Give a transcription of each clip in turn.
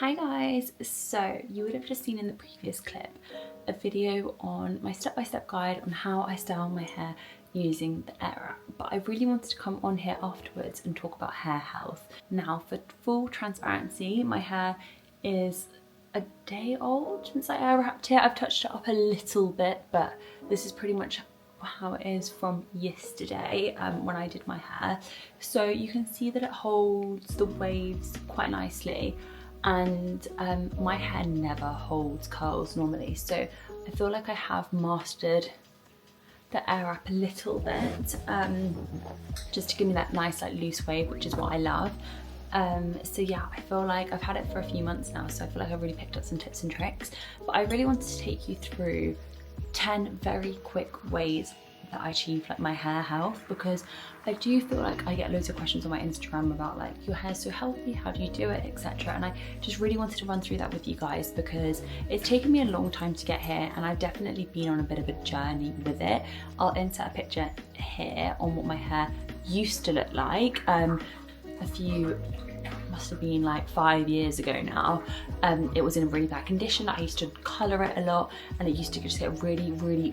Hi guys, so you would have just seen in the previous clip a video on my step-by-step guide on how I style my hair using the Airwrap, but I really wanted to come on here afterwards and talk about hair health. Now, for full transparency, my hair is a day old since I Airwrapped it. I've touched it up a little bit, but this is pretty much how it is from yesterday when I did my hair. So you can see that it holds the waves quite nicely, and my hair never holds curls normally, so I feel like I have mastered the Airwrap a little bit, just to give me that nice like loose wave, which is what I love. So yeah, I feel like I've had it for a few months now, so I feel like I've really picked up some tips and tricks, but I really wanted to take you through 10 very quick ways that I achieve like my hair health, because I do feel like I get loads of questions on my Instagram about like, your hair's so healthy, how do you do it, etc. And I just really wanted to run through that with you guys, because it's taken me a long time to get here and I've definitely been on a bit of a journey with it. I'll insert a picture here on what my hair used to look like must have been like 5 years ago now. It was in a really bad condition. I used to colour it a lot and it used to just get really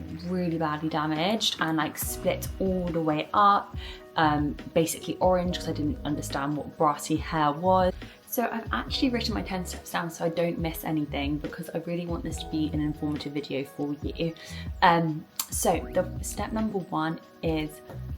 badly damaged and like split all the way up, basically orange, because I didn't understand what brassy hair was. So I've actually written my 10 steps down so I don't miss anything, because I really want this to be an informative video for you. So the step number 1 is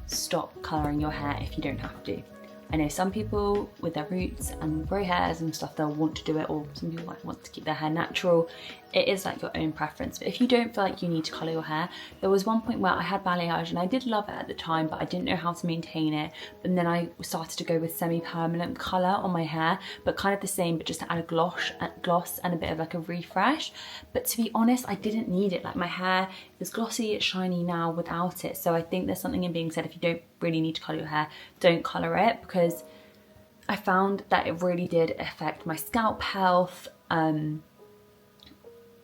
stop colouring your hair if you don't have to. I know some people with their roots and grey hairs and stuff, they'll want to do it, or some people might want to keep their hair natural. It is like your own preference, but if you don't feel like you need to colour your hair, there was one point where I had balayage and I did love it at the time, but I didn't know how to maintain it. And then I started to go with semi-permanent colour on my hair, but kind of the same, but just to add a gloss and a bit of like a refresh. But to be honest, I didn't need it. Like, my hair is glossy, it's shiny now without it. So I think there's something in being said, if you don't really need to colour your hair, don't colour it, because I found that it really did affect my scalp health.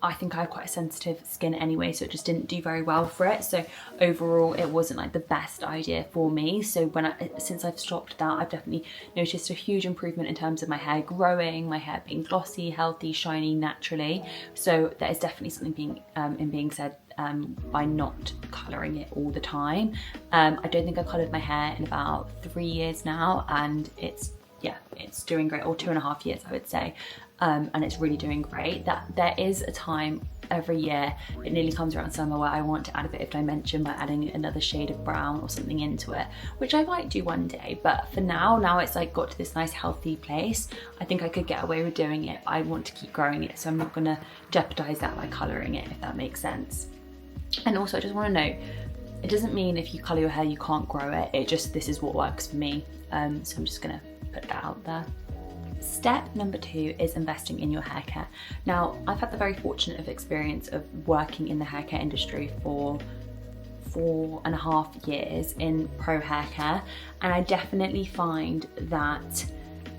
I think I have quite a sensitive skin anyway, so it just didn't do very well for it. So overall, it wasn't like the best idea for me. So since I've stopped that, I've definitely noticed a huge improvement in terms of my hair growing, my hair being glossy, healthy, shiny naturally. So that is definitely something being said by not colouring it all the time. I don't think I've coloured my hair in about 3 years now, and it's yeah, it's doing great, or 2.5 years I would say, and it's really doing great. That there is a time every year, it nearly comes around summer, where I want to add a bit of dimension by adding another shade of brown or something into it, which I might do one day. But for now it's like got to this nice healthy place. I think I could get away with doing it. I want to keep growing it, so I'm not gonna jeopardize that by colouring it, if that makes sense. And also I just want to note, it doesn't mean if you colour your hair you can't grow it. It just, this is what works for me. So I'm just gonna put that out there. Step number 2 is investing in your hair care. Now, I've had the very fortunate experience of working in the hair care industry for 4.5 years in pro hair care, and I definitely find that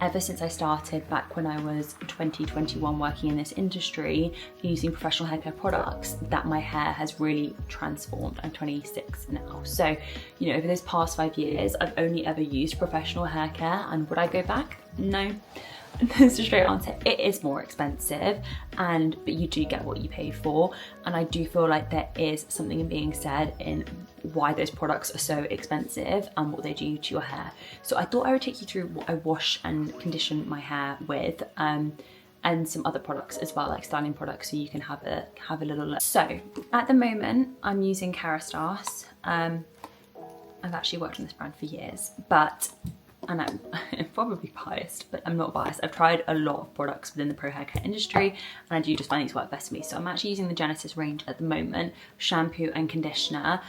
ever since I started back when I was 21 working in this industry using professional hair care products, that my hair has really transformed. I'm 26 now, so you know, over those past 5 years I've only ever used professional hair care, and would I go back? No. That's the straight answer. It is more expensive, but you do get what you pay for, and I do feel like there is something in being said in why those products are so expensive and what they do to your hair. So I thought I would take you through what I wash and condition my hair with, and some other products as well, like styling products, so you can have a little look. So at the moment I'm using Kerastase. I've actually worked on this brand for years, and I'm probably biased, but I'm not biased. I've tried a lot of products within the pro hair care industry, and I do just find these work best for me. So I'm actually using the Genesis range at the moment, shampoo and conditioner.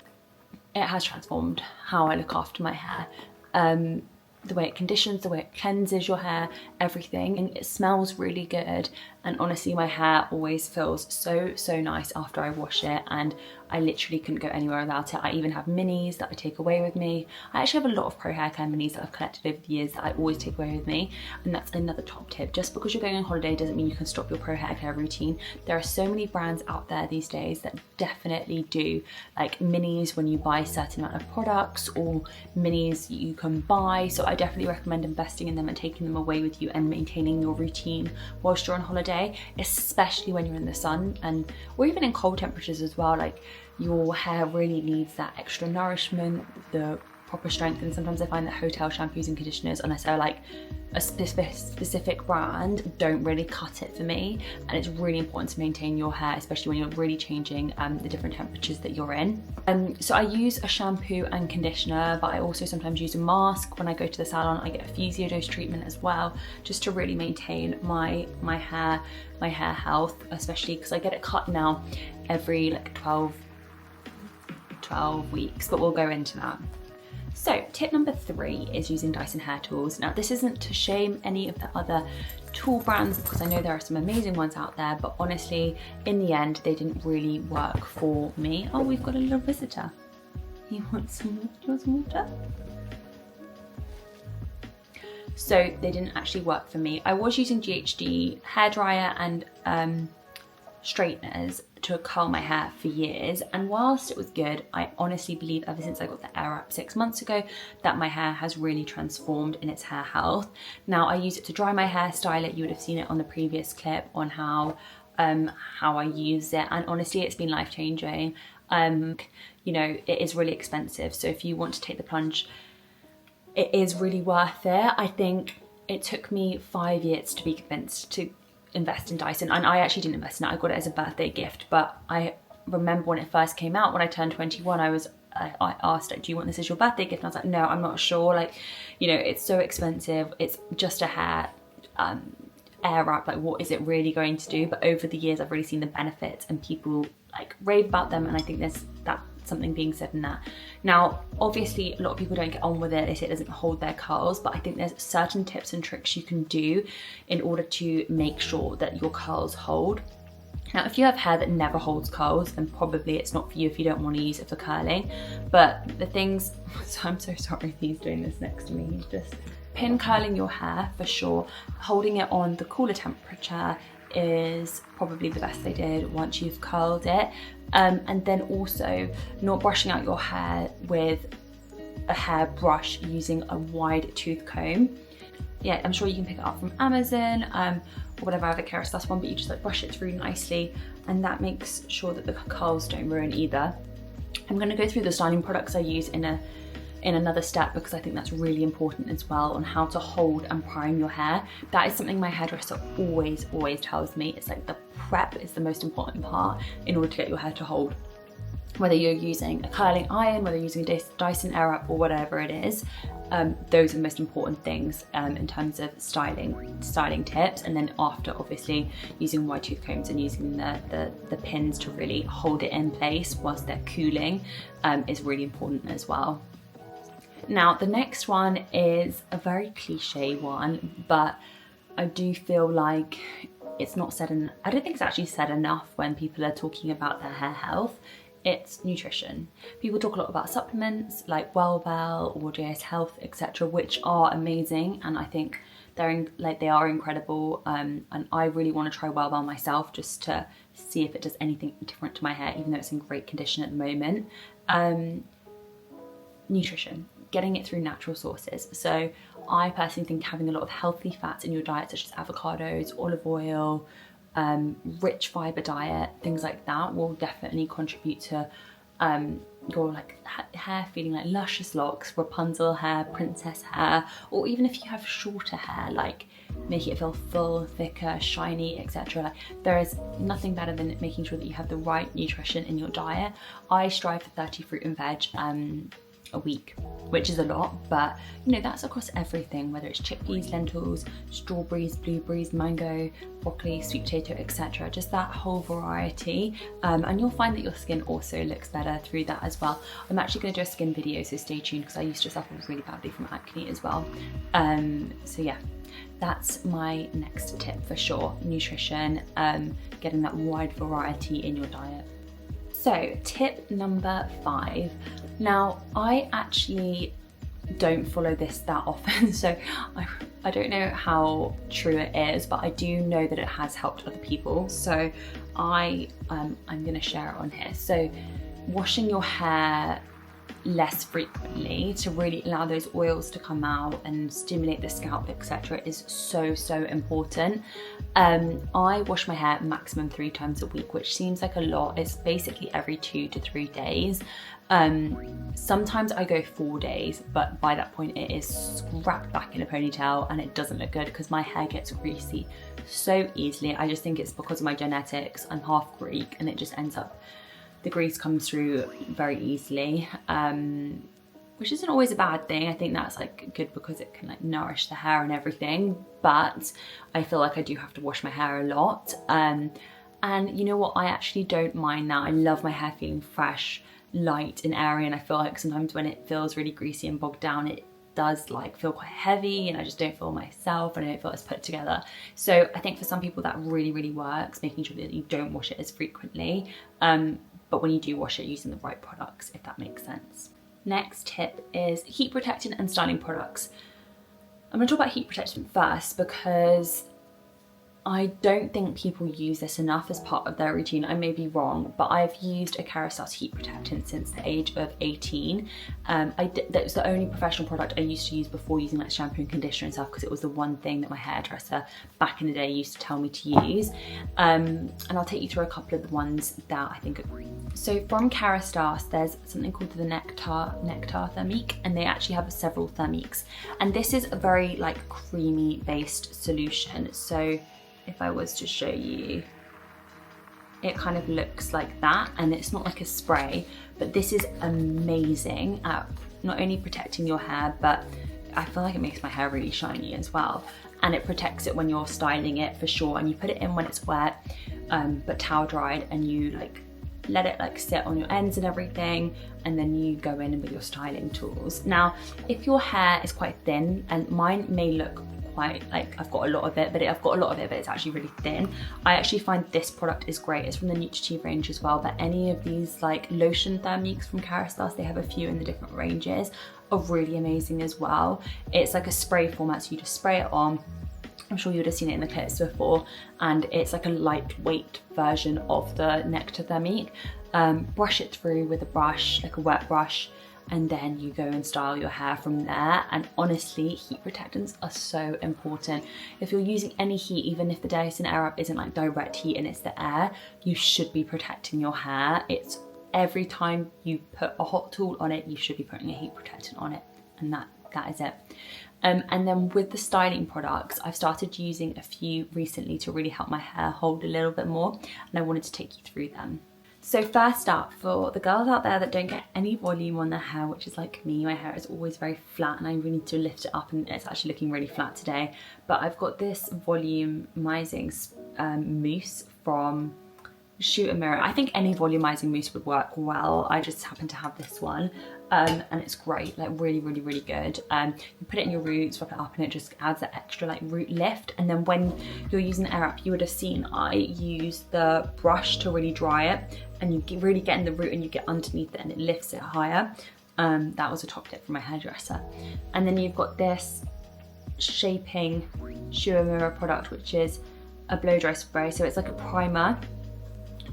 It has transformed how I look after my hair. The way it conditions, the way it cleanses your hair, everything. And it smells really good. And honestly, my hair always feels so nice after I wash it, and I literally couldn't go anywhere without it. I even have minis that I take away with me. I actually have a lot of pro hair care minis that I've collected over the years that I always take away with me. And that's another top tip. Just because you're going on holiday doesn't mean you can stop your pro hair care routine. There are so many brands out there these days that definitely do like minis when you buy a certain amount of products, or minis you can buy. So I definitely recommend investing in them and taking them away with you and maintaining your routine whilst you're on holiday, especially when you're in the sun, or even in cold temperatures as well. Like, your hair really needs that extra nourishment, the proper strength, and sometimes I find that hotel shampoos and conditioners, unless they're like a specific brand, don't really cut it for me. And it's really important to maintain your hair, especially when you're really changing the different temperatures that you're in. So I use a shampoo and conditioner, but I also sometimes use a mask. When I go to the salon, I get a physio dose treatment as well, just to really maintain my hair health, especially because I get it cut now every like 12 weeks, but we'll go into that. So tip number 3 is using Dyson hair tools. Now, this isn't to shame any of the other tool brands, because I know there are some amazing ones out there, but honestly, in the end, they didn't really work for me. Oh, we've got a little visitor. You want some water? So they didn't actually work for me. I was using GHD hairdryer and straighteners to curl my hair for years, and whilst it was good, I honestly believe ever since I got the Airwrap 6 months ago that my hair has really transformed in its hair health. Now I use it to dry my hair, style it. You would have seen it on the previous clip on how I use it, and honestly it's been life-changing. You know, it is really expensive, so if you want to take the plunge, it is really worth it. I think it took me 5 years to be convinced to invest in Dyson, and I actually didn't invest in it. I got it as a birthday gift, but I remember when it first came out, when I turned 21, I asked, like, do you want this as your birthday gift? And I was like, no, I'm not sure. Like, you know, it's so expensive. It's just a hair Airwrap. Like, what is it really going to do? But over the years, I've really seen the benefits, and people like rave about them, and I think there's something being said in that. Now, obviously, a lot of people don't get on with it. They say it doesn't hold their curls, but I think there's certain tips and tricks you can do in order to make sure that your curls hold. Now, if you have hair that never holds curls, then probably it's not for you if you don't want to use it for curling. But the things, so I'm so sorry if he's doing this next to me. He's just pin curling your hair for sure. Holding it on the cooler temperature is probably the best they did once you've curled it. And then also not brushing out your hair with a hairbrush, using a wide tooth comb. Yeah, I'm sure you can pick it up from Amazon or whatever other Kerastase one, but you just like brush it through nicely, and that makes sure that the curls don't ruin either. I'm going to go through the styling products I use in in another step, because I think that's really important as well, on how to hold and prime your hair. That is something my hairdresser always tells me. It's like the prep is the most important part in order to get your hair to hold. Whether you're using a curling iron, whether you're using a Dyson Airwrap or whatever it is, those are the most important things in terms of styling tips. And then after, obviously, using wide tooth combs and using the pins to really hold it in place whilst they're cooling is really important as well. Now, the next one is a very cliche one, but I do feel like it's not said, and I don't think it's actually said enough when people are talking about their hair health. It's nutrition. People talk a lot about supplements like Well or JS Health, etc., which are amazing, and I think they are incredible. And I really want to try Well myself, just to see if it does anything different to my hair, even though it's in great condition at the moment. Nutrition, getting it through natural sources. So I personally think having a lot of healthy fats in your diet, such as avocados, olive oil, rich fiber diet, things like that, will definitely contribute to your like hair feeling like luscious locks, Rapunzel hair, princess hair, or even if you have shorter hair, like make it feel full, thicker, shiny, etc. Like, there is nothing better than making sure that you have the right nutrition in your diet. I strive for 30 fruit and veg a week, which is a lot, but you know, that's across everything, whether it's chickpeas, lentils, strawberries, blueberries, mango, broccoli, sweet potato, etc. Just that whole variety, and you'll find that your skin also looks better through that as well. I'm actually going to do a skin video, so stay tuned, because I used to suffer really badly from acne as well. So yeah, that's my next tip for sure: nutrition, getting that wide variety in your diet. So tip number 5. Now, I actually don't follow this that often, so I don't know how true it is, but I do know that it has helped other people. So I'm gonna share it on here. So washing your hair less frequently to really allow those oils to come out and stimulate the scalp, etc., is so important. I wash my hair maximum 3 times a week, which seems like a lot. It's basically every 2 to 3 days. Sometimes I go 4 days, but by that point it is scrapped back in a ponytail and it doesn't look good because my hair gets greasy so easily. I just think it's because of my genetics. I'm half Greek, and it just ends up, the grease comes through very easily, which isn't always a bad thing. I think that's like good because it can like nourish the hair and everything, but I feel like I do have to wash my hair a lot. And you know what, I actually don't mind that. I love my hair feeling fresh, light and airy, and I feel like sometimes when it feels really greasy and bogged down, it does like feel quite heavy, and I just don't feel myself, and I don't feel as put together. So I think for some people that really works, making sure that you don't wash it as frequently, but when you do wash it, using the right products, if that makes sense. Next tip is heat protectant and styling products. I'm going to talk about heat protectant first, because I don't think people use this enough as part of their routine. I may be wrong, but I've used a Hairstyle heat protectant since the age of 18. That was the only professional product I used to use before using like shampoo and conditioner and stuff, because it was the one thing that my hairdresser back in the day used to tell me to use. And I'll take you through a couple of the ones that I think are great. So from Hairstyle, there's something called the Nectar Thermique, and they actually have several thermiques. And this is a very like creamy based solution. So if I was to show you, it kind of looks like that, and it's not like a spray, but this is amazing at not only protecting your hair, but I feel like it makes my hair really shiny as well, and it protects it when you're styling it for sure. And you put it in when it's wet, but towel dried, and you like let it like sit on your ends and everything, and then you go in with your styling tools. Now, if your hair is quite thin, and mine may look quite like I've got a lot of it, but it's actually really thin, I actually find this product is great. It's from the Nutritive range as well, but any of these like lotion thermiques from Hairstyle, they have a few in the different ranges, are really amazing as well. It's like a spray format, so you just spray it on. I'm sure you would have seen it in the clips before, and it's like a lightweight version of the Nectar Thermique. Brush it through with a brush, like a wet brush, and then you go and style your hair from there. And honestly, heat protectants are so important. If you're using any heat, even if the Dyson Airwrap isn't like direct heat and it's the air, you should be protecting your hair. It's every time you put a hot tool on it, you should be putting a heat protectant on it, and that is it. And then with the styling products, I've started using a few recently to really help my hair hold a little bit more, and I wanted to take you through them. So first up, for the girls out there that don't get any volume on their hair, which is like me, my hair is always very flat and I really need to lift it up, and it's actually looking really flat today. But I've got this volumizing mousse from Shoot a Mirror. I think any volumizing mousse would work well. I just happen to have this one, and it's great, like really good. You put it in your roots, rub it up, and it just adds that extra like root lift. And then when you're using the Airwrap, you would have seen I use the brush to really dry it, and you really get in the root and you get underneath it and it lifts it higher. That was a top tip from my hairdresser. And then you've got this shaping Shoot a Mirror product, which is a blow dry spray. So it's like a primer,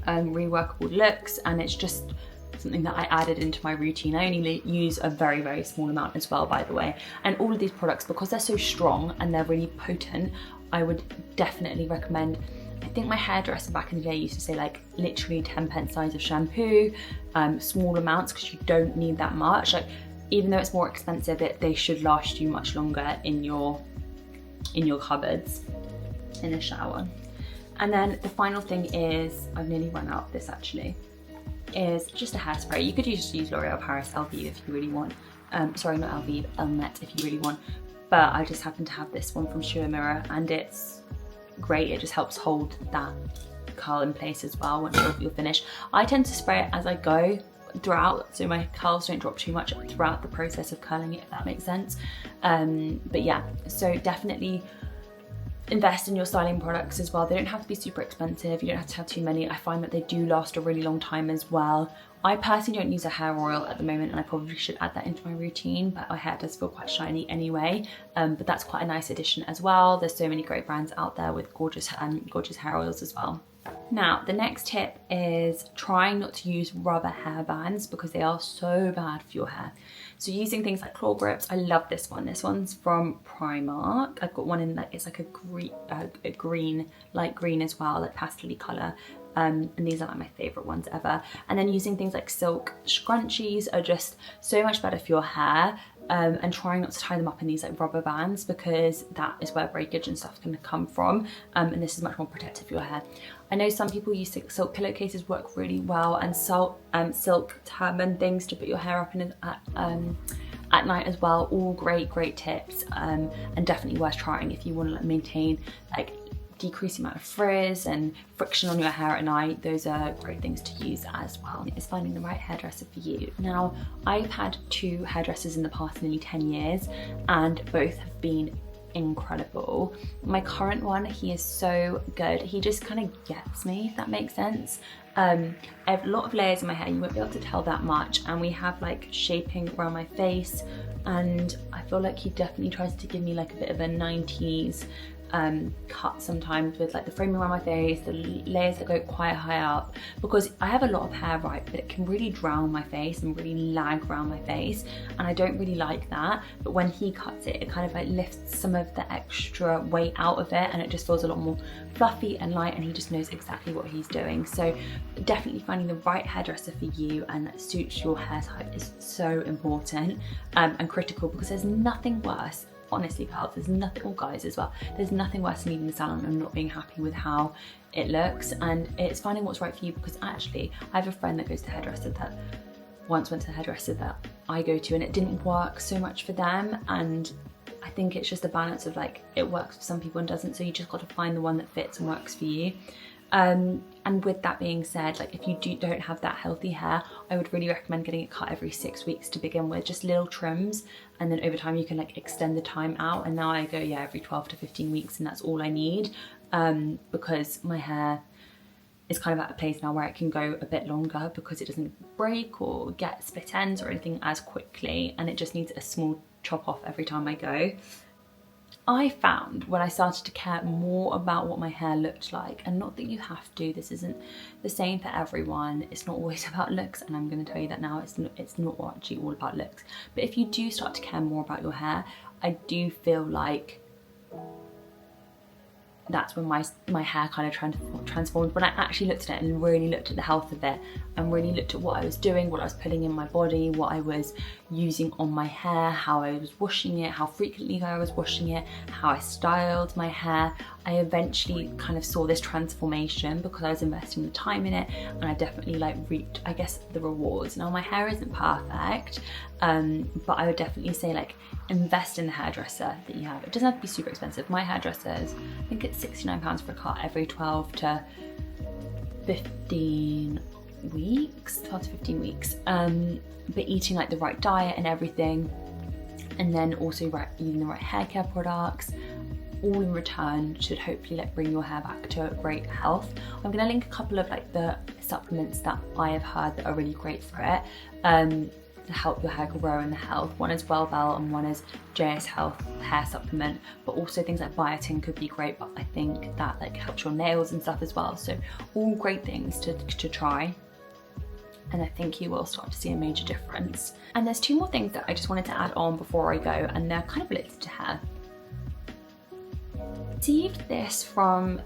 reworkable looks, and it's just something that I added into my routine. I only use a very small amount as well, by the way. And all of these products, because they're so strong and they're really potent, I would definitely recommend. I think my hairdresser back in the day used to say like literally 10p size of shampoo, small amounts, because you don't need that much. Like, even though it's more expensive, they should last you much longer in your cupboards in a shower. And then the final thing is, I've nearly run out of this actually, is just a hairspray. You could just use L'Oreal Paris LV if you really want. Sorry, not LV, Elmet if you really want. But I just happen to have this one from Shoot a Mirror, and it's great. It just helps hold that curl in place as well once you're finished. I tend to spray it as I go throughout, so my curls don't drop too much throughout the process of curling it, if that makes sense. But yeah, so definitely invest in your styling products as well. They don't have to be super expensive. You don't have to have too many. I find that they do last a really long time as well. I personally don't use a hair oil at the moment, and I probably should add that into my routine, but my hair does feel quite shiny anyway. But that's quite a nice addition as well. There's so many great brands out there with gorgeous hair oils as well. Now, the next tip is trying not to use rubber hair bands, because they are so bad for your hair. So using things like claw grips, I love this one. This one's from Primark. I've got one in that it's like a green, light green as well, like pastel-y colour. And these are like my favourite ones ever. And then using things like silk scrunchies are just so much better for your hair. And trying not to tie them up in these like rubber bands, because that is where breakage and stuff can come from, and this is much more protective for your hair. I know some people use silk pillowcases, work really well, and silk turban things to put your hair up in at night as well. All great tips, and definitely worth trying if you want to like maintain like decrease the amount of frizz and friction on your hair at night. Those are great things to use as well. It's finding the right hairdresser for you. Now, I've had 2 hairdressers in the past nearly 10 years, and both have been incredible. My current one, he is so good. He just kind of gets me, if that makes sense. I have a lot of layers in my hair. You won't be able to tell that much, and we have like shaping around my face, and I feel like he definitely tries to give me like a bit of a 90s cut sometimes, with like the framing around my face, the layers that go quite high up, because I have a lot of hair, right, but it can really drown my face and really lag around my face, and I don't really like that. But when he cuts it, it kind of like lifts some of the extra weight out of it, and it just feels a lot more fluffy and light, and he just knows exactly what he's doing. So definitely finding the right hairdresser for you and that suits your hair type is so important and critical, because there's nothing worse. Honestly, pals, there's nothing, or guys as well, there's nothing worse than leaving the salon and not being happy with how it looks. And it's finding what's right for you, because actually I have a friend that goes to the hairdresser that once went to the hairdresser that I go to, and it didn't work so much for them. And I think it's just a balance of like, it works for some people and doesn't, so you just got to find the one that fits and works for you. And with that being said, like if you don't have that healthy hair, I would really recommend getting it cut every 6 weeks to begin with, just little trims, and then over time you can like extend the time out. And now I go, yeah, every 12 to 15 weeks, and that's all I need, because my hair is kind of at a place now where it can go a bit longer, because it doesn't break or get split ends or anything as quickly, and it just needs a small chop off every time I go. I found when I started to care more about what my hair looked like, and not that you have to, this isn't the same for everyone, it's not always about looks, and I'm going to tell you that now, it's not actually all about looks. But if you do start to care more about your hair, I do feel like that's when my hair kind of transformed. When I actually looked at it and really looked at the health of it and really looked at what I was doing, what I was putting in my body, what I was using on my hair, how I was washing it, how frequently I was washing it, how I styled my hair, I eventually kind of saw this transformation because I was investing the time in it, and I definitely like reaped, I guess, the rewards. Now my hair isn't perfect, but I would definitely say like invest in the hairdresser that you have. It doesn't have to be super expensive. My hairdressers, I think it's £69 for a cut every 12 to 15 weeks, 12 to 15 weeks. But eating like the right diet and everything, and then also using the right hair care products, all in return should hopefully like bring your hair back to great health. I'm gonna link a couple of like the supplements that I have heard that are really great for it, to help your hair grow and the health. One is Wellbell and one is JS Health hair supplement, but also things like biotin could be great, but I think that like helps your nails and stuff as well. So all great things to try, and I think you will start to see a major difference. And there's two more things that I just wanted to add on before I go, and they're kind of related to hair. Received this from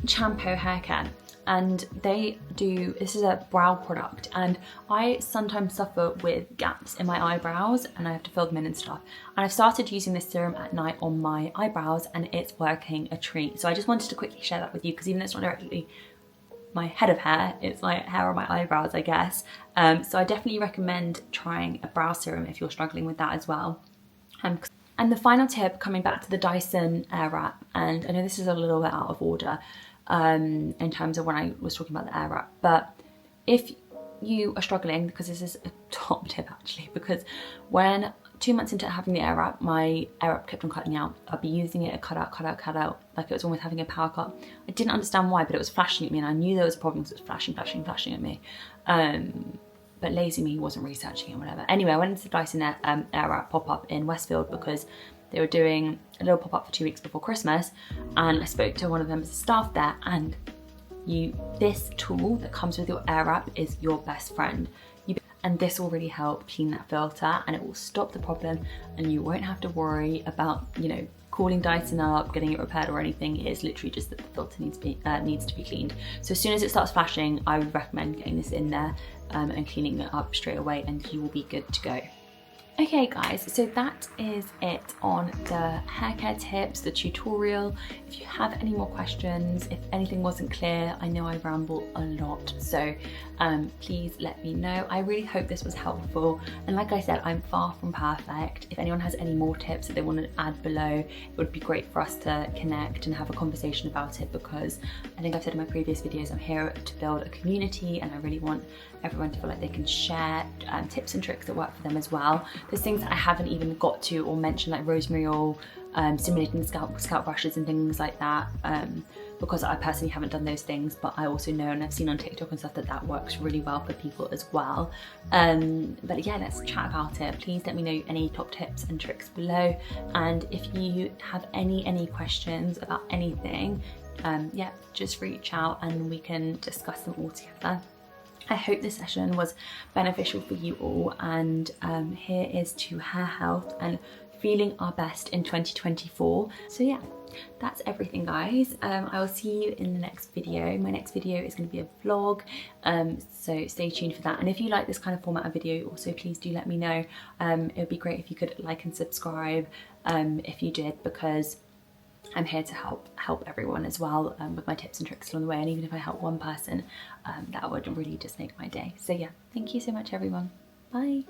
Shampoo Hair Care, and this is a brow product, and I sometimes suffer with gaps in my eyebrows and I have to fill them in and stuff, and I've started using this serum at night on my eyebrows and it's working a treat. So I just wanted to quickly share that with you, because even though it's not directly my head of hair, it's like hair on my eyebrows, I guess. So I definitely recommend trying a brow serum if you're struggling with that as well. And the final tip, coming back to the Dyson Airwrap, and I know this is a little bit out of order in terms of when I was talking about the Airwrap, but if you are struggling, because this is a top tip actually, because when 2 months into having the Airwrap, my Airwrap kept on cutting out. I'd be using it, cut out, like it was almost having a power cut. I didn't understand why, but it was flashing at me, and I knew there was a problem because it was flashing at me. But lazy me wasn't researching it, whatever. Anyway, I went into the Dyson Airwrap pop-up in Westfield because they were doing a little pop-up for 2 weeks before Christmas, and I spoke to one of the members of staff there, and this tool that comes with your Airwrap is your best friend. And this will really help clean that filter, and it will stop the problem, and you won't have to worry about, you know, calling Dyson up, getting it repaired or anything. It is literally just that the filter needs to be cleaned. So as soon as it starts flashing, I would recommend getting this in there and cleaning it up straight away, and you will be good to go. Okay guys, so that is it on the hair care tips, the tutorial. If you have any more questions, if anything wasn't clear, I know I ramble a lot, so please let me know. I really hope this was helpful, and like I said, I'm far from perfect. If anyone has any more tips that they want to add below, it would be great for us to connect and have a conversation about it, because I think I've said in my previous videos, I'm here to build a community, and I really want everyone to feel like they can share tips and tricks that work for them as well. There's things that I haven't even got to or mentioned, like rosemary oil, stimulating the scalp brushes and things like that, because I personally haven't done those things, but I also know, and I've seen on TikTok and stuff, that works really well for people as well. But yeah, let's chat about it. Please let me know any top tips and tricks below, and if you have any questions about anything, yeah, just reach out and we can discuss them all together. I hope this session was beneficial for you all, and here is to hair health and feeling our best in 2024. So yeah, that's everything guys. I will see you in the next video. My next video is going to be a vlog, so stay tuned for that. And if you like this kind of format of video, also please do let me know. It would be great if you could like and subscribe if you did, because I'm here to help everyone as well with my tips and tricks along the way, and even if I help one person, that would really just make my day. So yeah, thank you so much everyone. Bye.